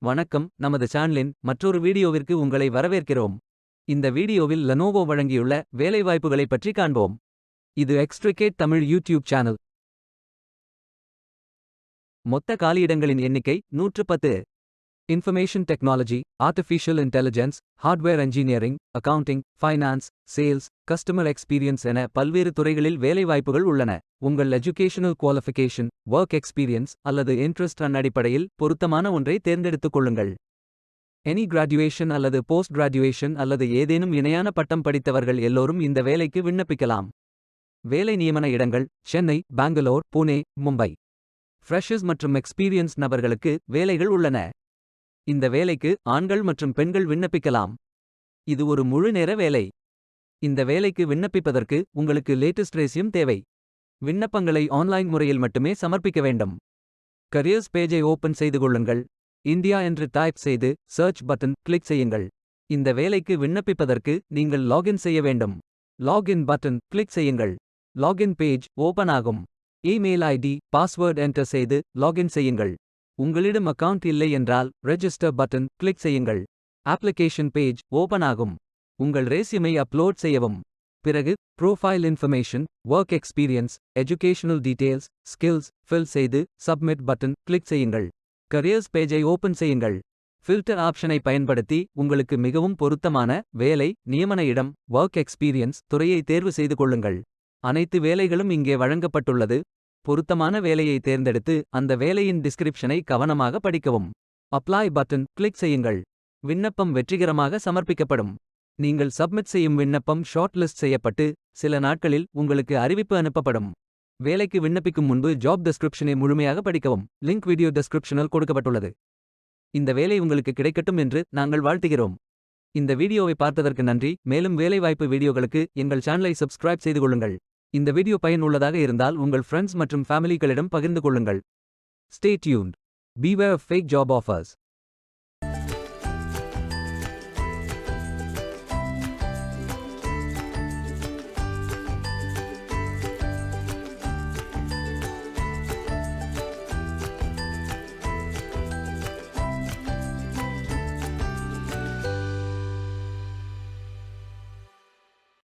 வணக்கம், நமது சேனலின் மற்றொரு வீடியோவிற்கு உங்களை வரவேற்கிறோம். இந்த வீடியோவில் லெனோவோ வழங்கியுள்ள வேலைவாய்ப்புகளைப் பற்றி காண்போம். இது எக்ஸ்ட்ரிகேட் தமிழ் யூடியூப் சேனல். மொத்த காலியிடங்களின் எண்ணிக்கை 110. Information technology, artificial intelligence, hardware engineering, accounting, finance, sales, customer experience என பல்வேறு துறைகளில் வேலைவாய்ப்புகள் உள்ளன. உங்கள் எஜுகேஷனல் குவாலிஃபிகேஷன், ஒர்க் எக்ஸ்பீரியன்ஸ் அல்லது இன்ட்ரெஸ்ட் அடிப்படையில் பொருத்தமான ஒன்றை தேர்ந்தெடுத்துக் கொள்ளுங்கள். எனி கிராஜுவேஷன் அல்லது போஸ்ட் கிராஜுவேஷன் அல்லது ஏதேனும் இணையான பட்டம் படித்தவர்கள் எல்லோரும் இந்த வேலைக்கு விண்ணப்பிக்கலாம். வேலை நியமன இடங்கள்: சென்னை, பெங்களூர், புனே, மும்பை. ஃப்ரெஷர்ஸ் மற்றும் எக்ஸ்பீரியன்ஸ் நபர்களுக்கு வேலைகள் உள்ளன. இந்த வேலைக்கு ஆண்கள் மற்றும் பெண்கள் விண்ணப்பிக்கலாம். இது ஒரு முழு நேர வேலை. இந்த வேலைக்கு விண்ணப்பிப்பதற்கு உங்களுக்கு லேட்டஸ்ட் ரெஸ்யூம் தேவை. விண்ணப்பங்களை ஆன்லைன் முறையில் மட்டுமே சமர்ப்பிக்க வேண்டும். கரியர்ஸ் பேஜை ஓபன் செய்து கொள்ளுங்கள். இந்தியா என்று டைப் செய்து சர்ச் பட்டன் கிளிக் செய்யுங்கள். இந்த வேலைக்கு விண்ணப்பிப்பதற்கு நீங்கள் லாகின் செய்ய வேண்டும். லாகின் பட்டன் கிளிக் செய்யுங்கள். லாகின் பேஜ் ஓபன் ஆகும். இமெயில் ஐடி, பாஸ்வேர்ட் என்டர் செய்து லாகின் செய்யுங்கள். உங்களிடம் அக்கவுண்ட் இல்லை என்றால் ரெஜிஸ்டர் பட்டன் கிளிக் செய்யுங்கள். அப்ளிகேஷன் பேஜ் ஓபன் ஆகும். உங்கள் ரெஸ்யூமை அப்லோட் செய்யவும். பிறகு profile information, work experience, educational details, skills fill செய்து சப்மிட் பட்டன் கிளிக் செய்யுங்கள். கரியர்ஸ் பேஜை ஓபன் செய்யுங்கள். ஃபில்டர் ஆப்ஷனை பயன்படுத்தி உங்களுக்கு மிகவும் பொருத்தமான வேலை, நியமன இடம், ஒர்க் எக்ஸ்பீரியன்ஸ் துறையை தேர்வு செய்து கொள்ளுங்கள். அனைத்து வேலைகளும் இங்கே வழங்கப்பட்டுள்ளது. பொருத்தமான வேலையை தேர்ந்தெடுத்து அந்த வேலையின் டிஸ்கிரிப்ஷனை கவனமாக படிக்கவும். அப்ளை பட்டன் கிளிக் செய்யுங்கள். விண்ணப்பம் வெற்றிகரமாக சமர்ப்பிக்கப்படும். நீங்கள் சப்மிட் செய்யும் விண்ணப்பம் ஷார்ட் லிஸ்ட் செய்யப்பட்டு சில நாட்களில் உங்களுக்கு அறிவிப்பு அனுப்பப்படும். வேலைக்கு விண்ணப்பிக்கும் முன்பு ஜாப் டெஸ்கிரிப்ஷனை முழுமையாக படிக்கவும். லிங்க் வீடியோ டெஸ்கிரிப்ஷனில் கொடுக்கப்பட்டுள்ளது. இந்த வேலை உங்களுக்கு கிடைக்கட்டும் என்று நாங்கள் வாழ்த்துகிறோம். இந்த வீடியோவை பார்த்ததற்கு நன்றி. மேலும் வேலைவாய்ப்பு வீடியோகளுக்கு எங்கள் சேனலை சப்ஸ்கிரைப் செய்து கொள்ளுங்கள். இந்த வீடியோ பயனுள்ளதாக இருந்தால் உங்கள் ஃப்ரெண்ட்ஸ் மற்றும் ஃபேமிலிகளிடம் பகிர்ந்து கொள்ளுங்கள். Stay tuned. Beware of fake job offers.